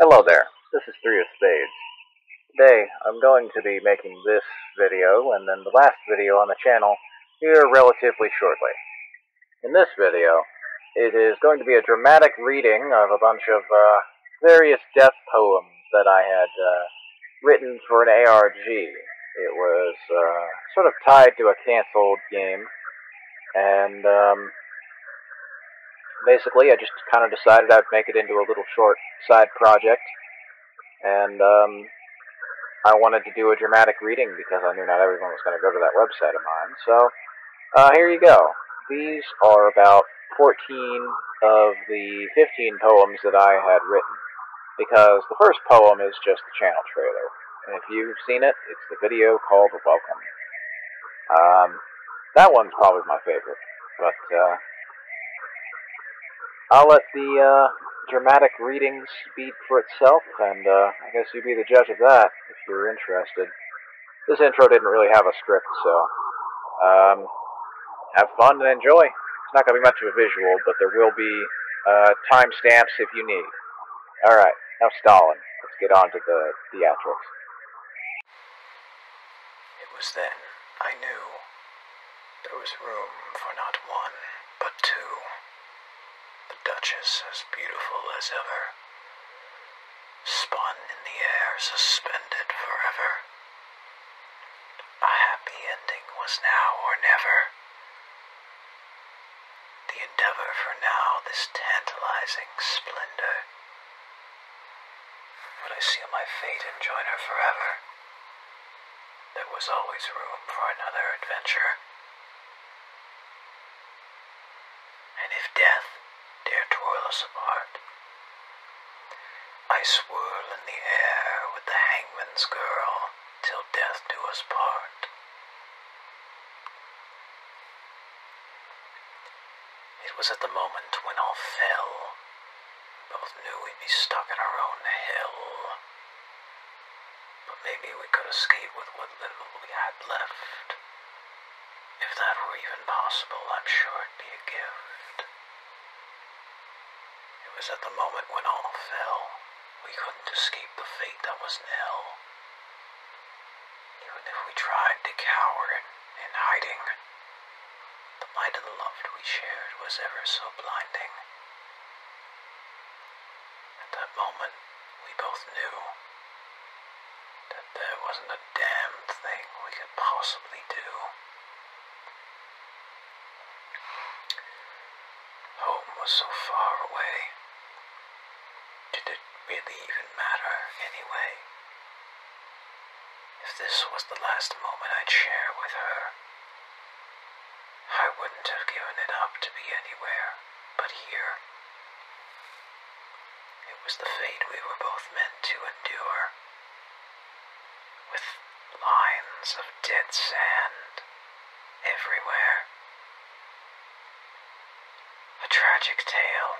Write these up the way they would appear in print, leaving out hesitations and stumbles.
Hello there, this is 3ofSpades. Today, I'm going to be making this video and then the last video on the channel here relatively shortly. In this video, it is going to be a dramatic reading of a bunch of various death poems that I had written for an ARG. It was sort of tied to a canceled game, and basically I just kind of decided I'd make it into a little short side project, and I wanted to do a dramatic reading because I knew not everyone was going to go to that website of mine. So, here you go. These are about 14 of the 15 poems that I had written, because the first poem is just the channel trailer. And if you've seen it, it's the video called Welcome. That one's probably my favorite, but I'll let the dramatic reading speak for itself, and I guess you be the judge of that if you're interested. This intro didn't really have a script, so have fun and enjoy. It's not going to be much of a visual, but there will be timestamps if you need. Alright, now stalling. Let's get on to the theatrics. It was then I knew there was room for not one, but two. The Duchess, as beautiful as ever, spun in the air, suspended forever. A happy ending was now or never. The endeavor for now, this tantalizing splendor. Would I seal my fate and join her forever? There was always room for another adventure. And if death dare twirl us apart, I swirl in the air with the hangman's girl till death do us part. It was at the moment when all fell. Both knew we'd be stuck in our own hell. But maybe we could escape with what little we had left. If that were even possible, I'm sure it'd be a gift. It was at the moment when all fell. We couldn't escape the fate that was nil. Even if we tried to cower in hiding, the light of the loved we shared was ever so blinding. At that moment, we both knew that there wasn't a damn thing we could possibly do. Home was so far away. Did it really even matter anyway? If this was the last moment I'd share with her, I wouldn't have given it up to be anywhere but here. It was the fate we were both meant to endure, with lines of dead sand everywhere. A tragic tale,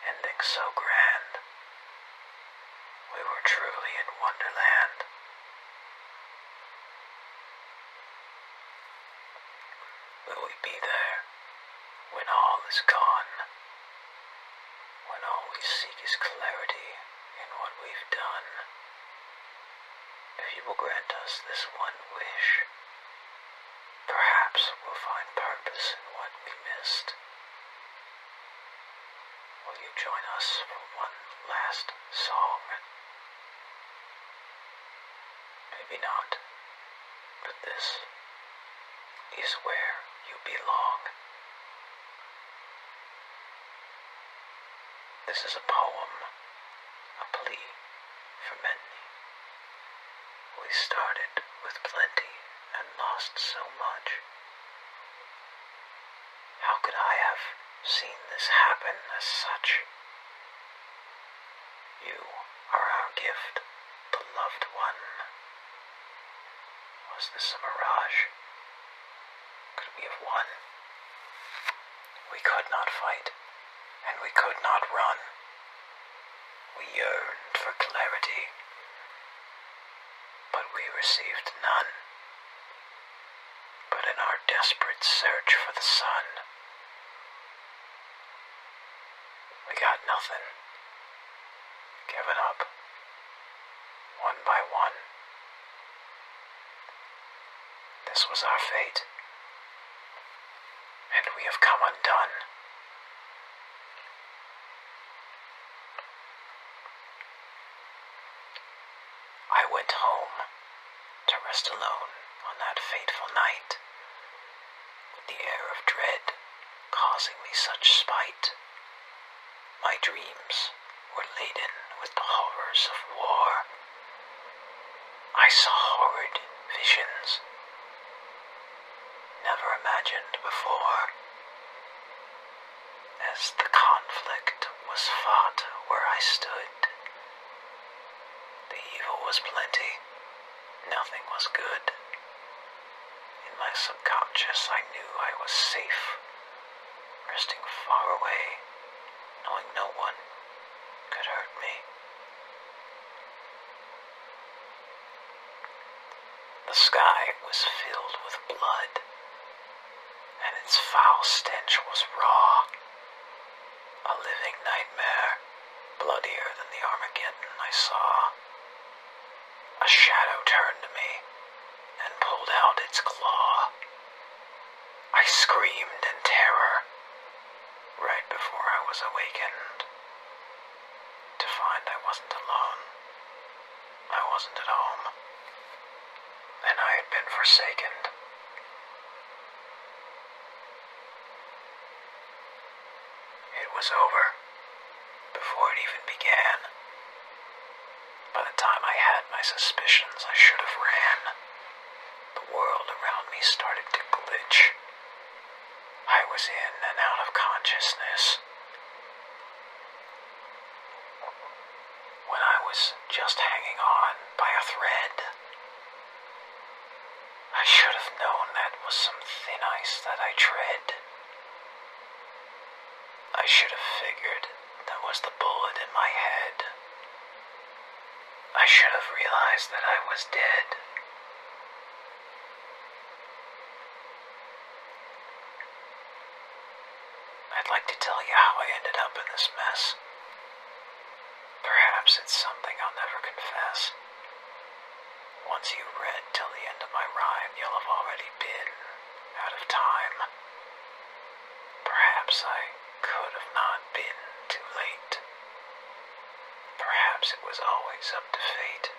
ending so grand. We were truly in Wonderland. Will we be there when all is gone? When all we seek is clarity in what we've done? If you will grant us this one wish, perhaps we'll find purpose in what we missed. Will you join us for one last song? Maybe not, but this is where you belong. This is a poem, a plea for many. We started with plenty and lost so much. How could I have seen this happen as such? You are our gift, beloved one. Was this a mirage? Could we have won? We could not fight, and we could not run. We yearned for clarity, but we received none. But in our desperate search for the sun, we got nothing. given up, one by one. This was our fate, and we have come undone. I went home to rest alone on that fateful night, with the air of dread causing me such spite. My dreams were laden with the horrors of war. I saw horrid visions, never imagined before, as the conflict was fought where I stood. The evil was plenty, nothing was good. In my subconscious I knew I was safe, resting far away, knowing no one could hurt me. The sky was filled with blood, and its foul stench was raw. A living nightmare, bloodier than the Armageddon I saw. A shadow turned to me and pulled out its claw. I screamed in terror right before I was awakened, to find I wasn't alone. I wasn't at home, and I had been forsaken. It was over before it even began. By the time I had my suspicions, I should have ran. The world around me started to glitch. I was in and out of consciousness. When I was just hanging on by a thread, I should have known that was some thin ice that I tread. I should have figured that was the bullet in my head. I should have realized that I was dead. I'd like to tell you how I ended up in this mess. Perhaps it's something I'll never confess. Once you read till the end of my rhyme, you'll have already been out of time. Perhaps I could have not been too late. Perhaps it was always up to fate.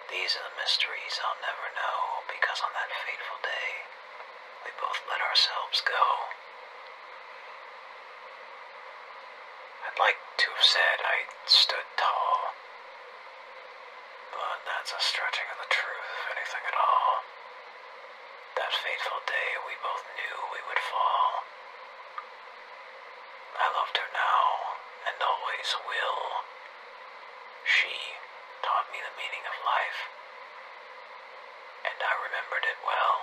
These are the mysteries I'll never know, because on that fateful day, we both let ourselves go. I'd like to have said I stood tall, but that's a stretching of the truth, if anything at all. That fateful day, we both knew we would fall. I loved her now, and always will. She taught me the meaning of life, and I remembered it well.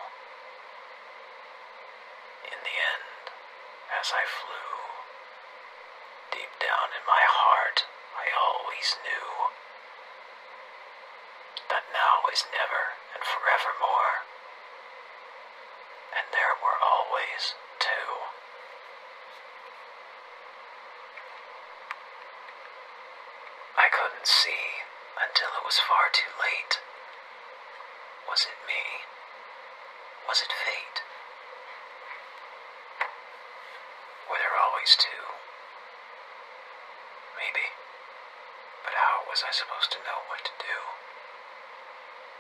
In the end, as I flew, deep down in my heart, I always knew that now is never and forevermore, and there were always two. I couldn't see until it was far too late. Was it me? Was it fate? Were there always two? Maybe. But how was I supposed to know what to do?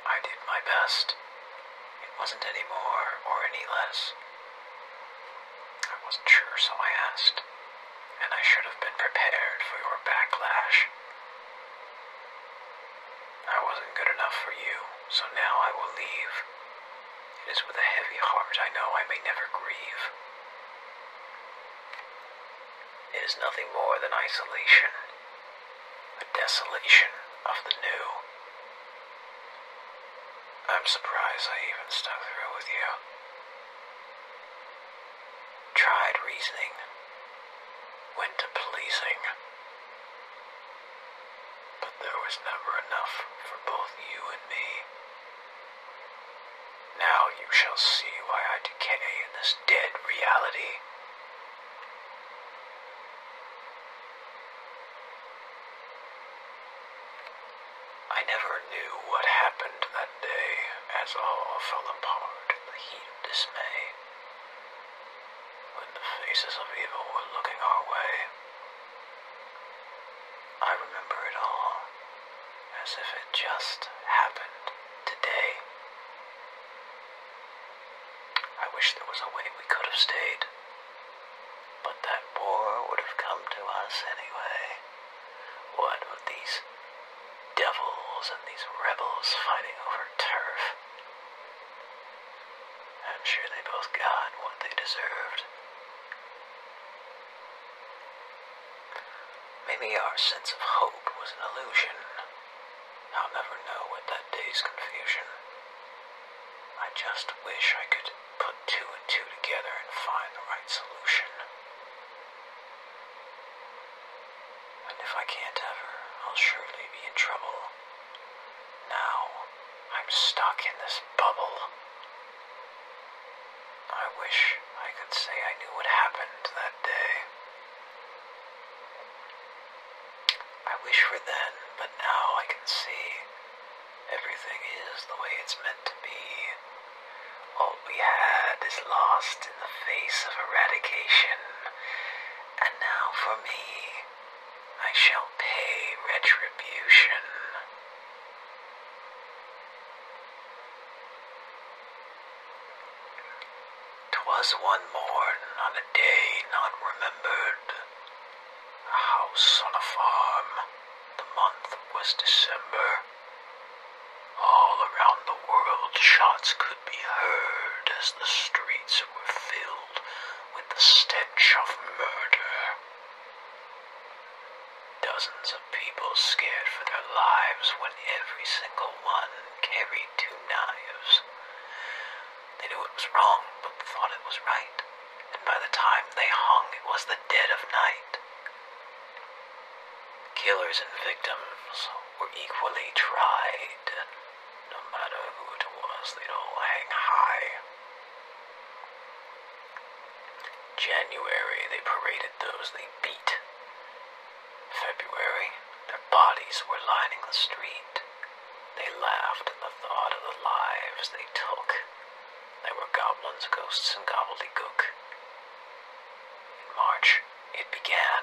I did my best. It wasn't any more or any less. I wasn't sure, so I asked. And I should have been prepared for your backlash. I wasn't good enough for you, so now I will leave. It is with a heavy heart I know I may never grieve. It is nothing more than isolation, a desolation of the new. I'm surprised I even stuck through with you. Tried reasoning, went to pleasing, but there was never enough for both you and me. Now you shall see why I decay in this dead reality. never knew what happened that day as all fell apart in the heat of dismay. When the faces of evil were looking our way, I remember it all as if it just happened today. I wish there was a way we could have stayed, but that war would have come to us anyway. What with these devils and these rebels fighting over turf? I'm sure they both got what they deserved. Maybe our sense of hope was an illusion. I'll never know with that day's confusion. I just wish I could put two and two together and find the right solution. And if I can't ever, I'll surely be in trouble. Now, I'm stuck in this bubble. I wish I could say I knew what happened that day. I wish for then, but now I can see everything is the way it's meant to be. All we had is lost in the face of eradication, and now for me, I shall pay retribution. 'Twas one morn on a day not remembered, a house on a farm, the month was December. All around the world shots could be heard as the streets were filled with the stench of murder. Dozens of people scared for their lives when every single one carried 2 knives. They knew it was wrong, but thought it was right, and by the time they hung, it was the dead of night. Killers and victims were equally tried. No matter who it was, they'd all hang high. January, they paraded those they beat. February, their bodies were lining the street. They laughed at the thought of the lives they took. They were goblins, ghosts, and gobbledygook. In March, it began.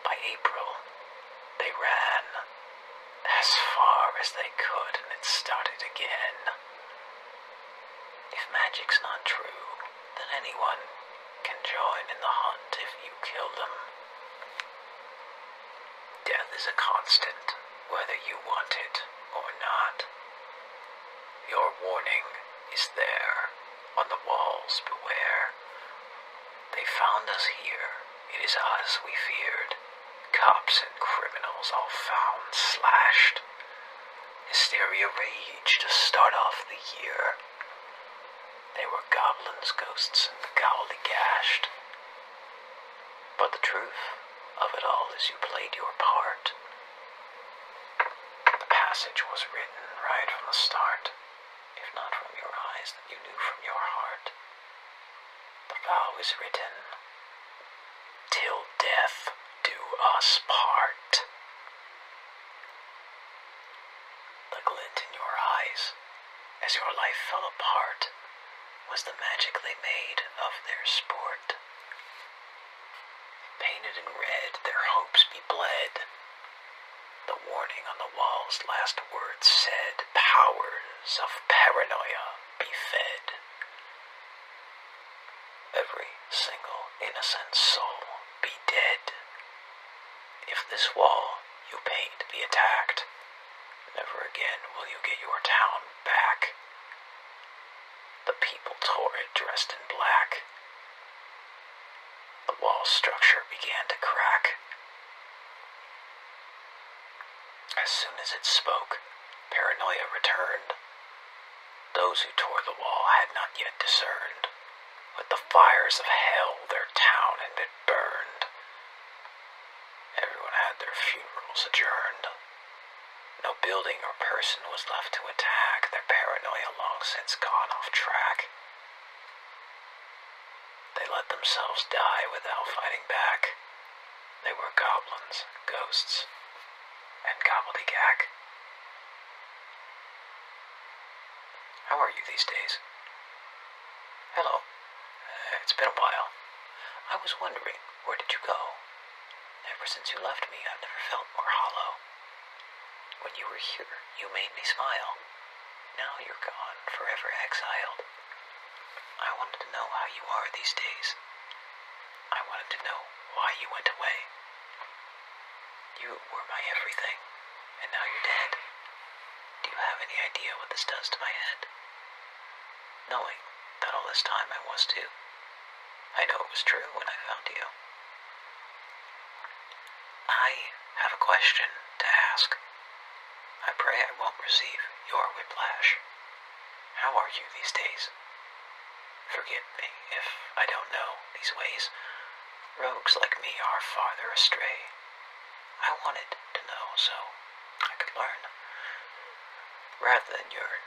By April, they ran as far as they could, and it started again. If magic's not true, then anyone can join in the hunt if you kill them. Death is a constant, whether you want it or not. Your warning is there, on the walls beware. They found us here, it is us we feared. Cops and criminals all found slashed. Hysteria raged to start off the year. They were goblins, ghosts, and gobbledygashed. But the truth of it all is you played your part. The passage was written right from the start. If not from your eyes, then you knew from your heart. The vow is written, till death do us part. The glint in your eyes, as your life fell apart, was the magic they made of their sport. Painted in red, their hopes be bled. The warning on the wall's last words said, powers of paranoia be fed. Every single innocent soul be dead. If this wall you paint be attacked, never again will you get your town back. The people tore it dressed in black. The wall structure began to crack. As soon as it spoke, paranoia returned. Those who tore the wall had not yet discerned. With the fires of hell, their town had been burned. Everyone had their funerals adjourned. No building or person was left to attack, their paranoia long since gone off track. They let themselves die without fighting back. They were goblins, ghosts, and gobbledygook. How are you these days? Hello. It's been a while. I was wondering, where did you go? Ever since you left me, I've never felt more hollow. When you were here, you made me smile. Now you're gone, forever exiled. I wanted to know how you are these days. I wanted to know why you went away. You were my everything, and now you're dead. Do you have any idea what this does to my head? Knowing that all this time I was too. I know it was true when I found you. I have a question to ask. I pray I won't receive your whiplash. How are you these days? Forgive me if I don't know these ways. Rogues like me are farther astray. I wanted to know so I could learn, rather than yearn,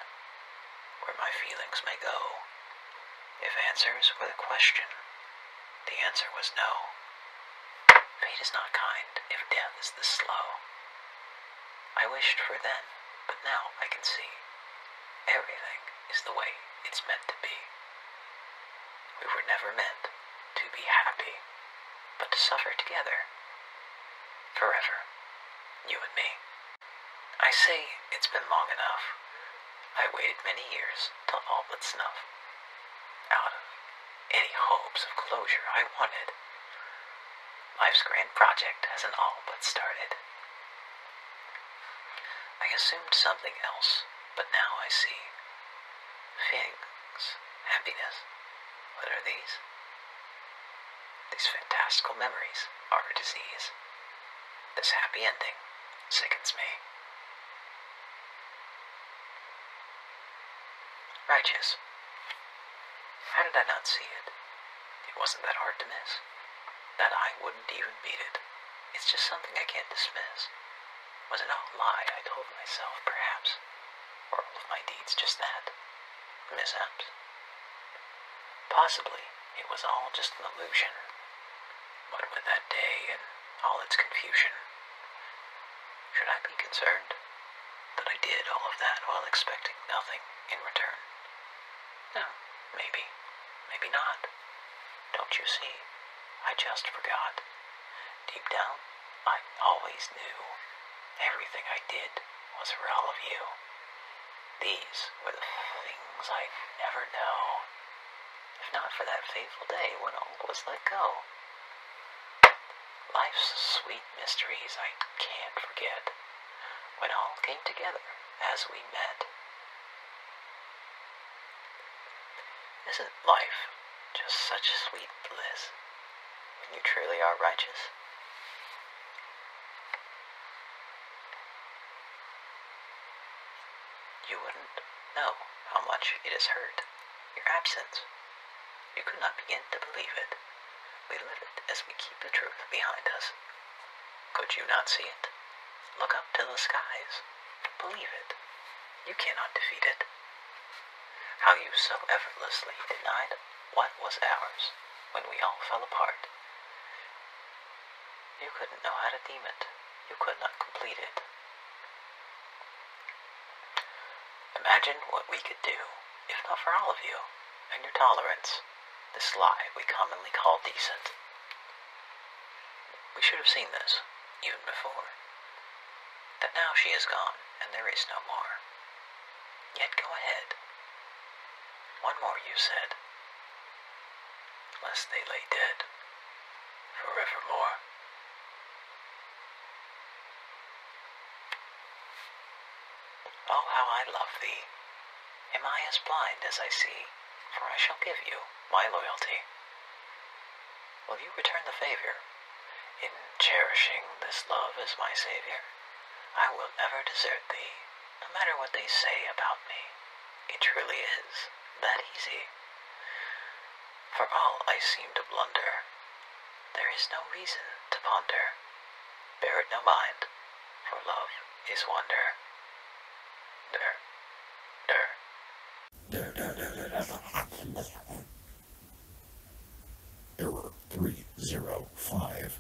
where my feelings may go. If answers were the question, the answer was no. Fate is not kind if death is this slow. I wished for then, but now I can see. Everything is the way it's meant to be. We were never meant to be happy, but to suffer together. Forever, you and me. I say it's been long enough. I waited many years till all but snuff. Out of any hopes of closure I wanted, life's grand project hasn't all but started. I assumed something else, but now I see. Feelings, happiness, what are these? These fantastical memories are a disease. This happy ending sickens me. Righteous. How did I not see it? It wasn't that hard to miss. That I wouldn't even beat it. It's just something I can't dismiss. Was it all a lie I told myself, perhaps? Or all of my deeds just that? Mishaps? Possibly it was all just an illusion. What with that day and all its confusion? Should I be concerned that I did all of that while expecting nothing in return? No, maybe. Maybe not. Don't you see? I just forgot. Deep down, I always knew. Everything I did was for all of you. These were the things I'd never know, if not for that fateful day when all was let go. Life's sweet mysteries I can't forget, when all came together as we met. Isn't life just such sweet bliss when you truly are righteous? You wouldn't know how much it has hurt, your absence. You could not begin to believe it. We live it as we keep the truth behind us. Could you not see it? Look up to the skies. Believe it. You cannot defeat it. How you so effortlessly denied what was ours when we all fell apart. You couldn't know how to deem it. You could not complete it. Imagine what we could do, if not for all of you, and your tolerance, this lie we commonly call decent. We should have seen this, even before. That now she is gone, and there is no more. Yet go ahead. One more, you said. Lest they lay dead, forevermore. Oh, how I love thee. Am I as blind as I see? For I shall give you my loyalty. Will you return the favor? In cherishing this love as my savior, I will never desert thee, no matter what they say about me. It truly is that easy. For all I seem to blunder, there is no reason to ponder. Bear it no mind, for love is wonder. Error 305.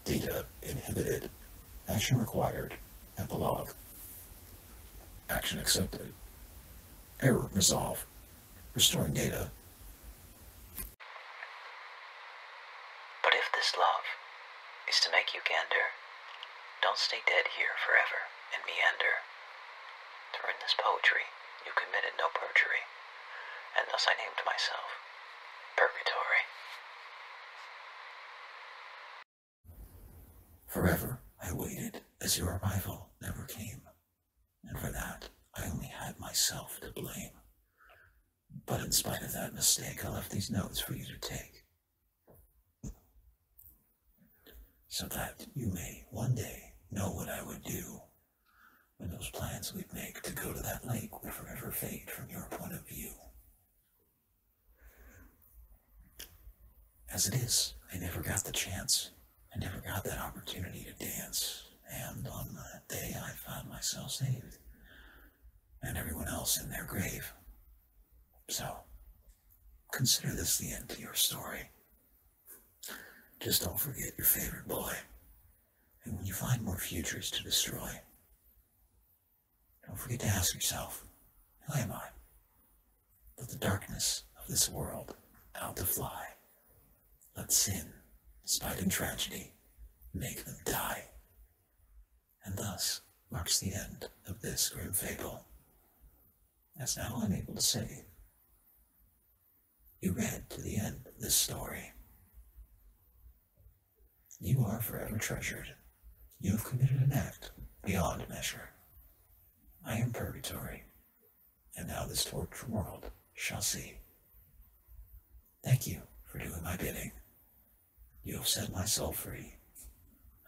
Data inhibited. Action required. Epilogue. Action accepted. Error resolve. Restoring data. But if this love is to make you gander, don't stay dead here forever and meander. For in this poetry you committed no perjury, and thus I named myself Purgatory. Forever I waited as your arrival never came, and for that I only had myself to blame. But in spite of that mistake, I left these notes for you to take, so that you may one day know what I would do when those plans we'd make to go to that lake would forever fade from your point of view. As it is, I never got the chance. I never got that opportunity to dance, and on that day I found myself saved, and everyone else in their grave. So, consider this the end to your story. Just don't forget your favorite boy, and when you find more futures to destroy, don't forget to ask yourself, who am I? Let the darkness of this world out to fly. Let sin, spite and tragedy, make them die. And thus marks the end of this grim fable. As now I'm able to say, you read to the end of this story. You are forever treasured. You have committed an act beyond measure. I am Purgatory, and now this tortured world shall see. Thank you for doing my bidding. You have set my soul free.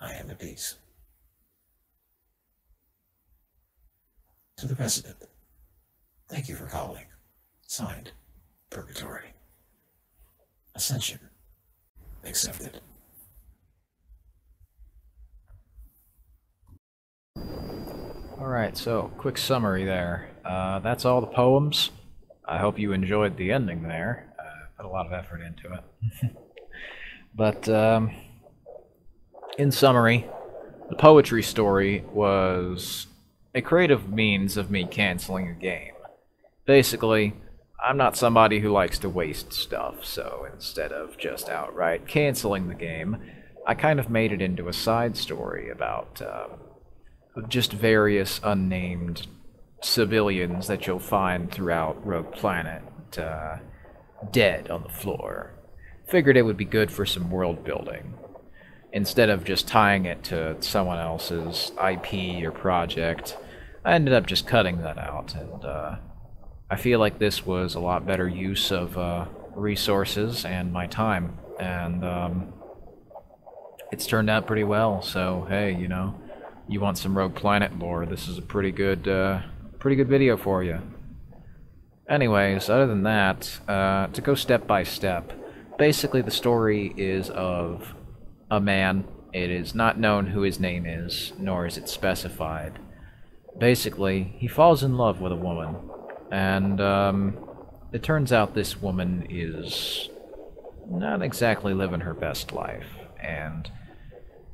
I am at peace. To the President, thank you for calling. Signed, Purgatory. Ascension accepted. Alright, so, quick summary there. That's all the poems. I hope you enjoyed the ending there. Put a lot of effort into it. But, in summary, the poetry story was a creative means of me canceling a game. Basically, I'm not somebody who likes to waste stuff, so instead of just outright canceling the game, I kind of made it into a side story about, just various unnamed civilians that you'll find throughout Rogue Planet, dead on the floor. Figured it would be good for some world building, instead of just tying it to someone else's IP or project. I ended up just cutting that out, and I feel like this was a lot better use of resources and my time, and it's turned out pretty well. So hey, you know, you want some Rogue Planet lore, this is a pretty good video for you. Anyways, other than that, to go step by step, basically the story is of a man. It is not known who his name is, nor is it specified. Basically, he falls in love with a woman, and it turns out this woman is not exactly living her best life, and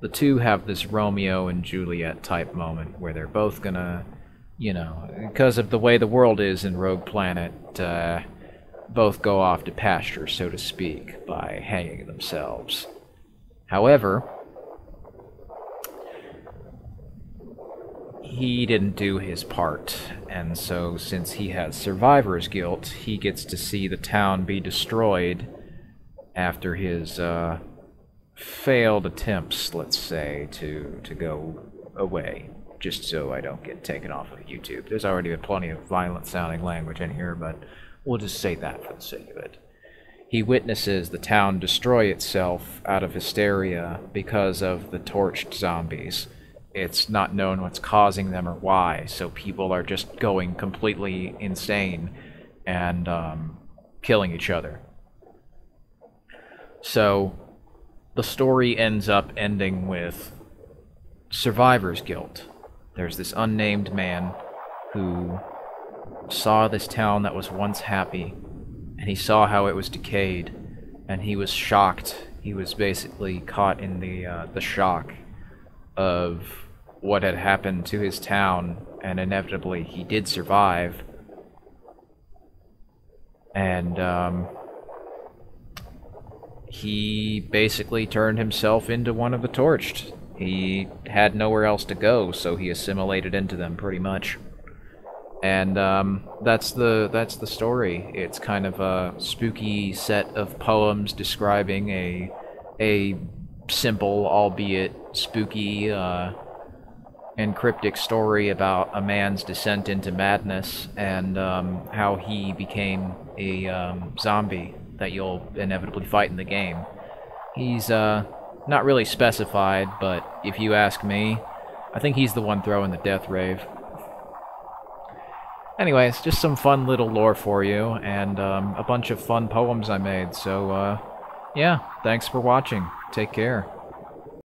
the two have this Romeo and Juliet type moment where they're both gonna, you know, because of the way the world is in Rogue Planet, both go off to pasture, so to speak, by hanging themselves. However, he didn't do his part, and so since he has survivor's guilt, he gets to see the town be destroyed after his failed attempts, let's say, to go away, just so I don't get taken off of YouTube. There's already plenty of violent-sounding language in here, but we'll just say that for the sake of it. He witnesses the town destroy itself out of hysteria because of the torched zombies. It's not known what's causing them or why, so people are just going completely insane and killing each other. So the story ends up ending with survivor's guilt. There's this unnamed man who saw this town that was once happy, and he saw how it was decayed, and he was shocked. He was basically caught in the shock of what had happened to his town, and inevitably he did survive, And he basically turned himself into one of the Torched. He had nowhere else to go, so he assimilated into them pretty much. And that's the story. It's kind of a spooky set of poems describing a simple, albeit spooky, and cryptic story about a man's descent into madness and how he became a zombie that you'll inevitably fight in the game. He's not really specified, but if you ask me, I think he's the one throwing the death rave. Anyways, just some fun little lore for you, and a bunch of fun poems I made, so yeah, thanks for watching. Take care.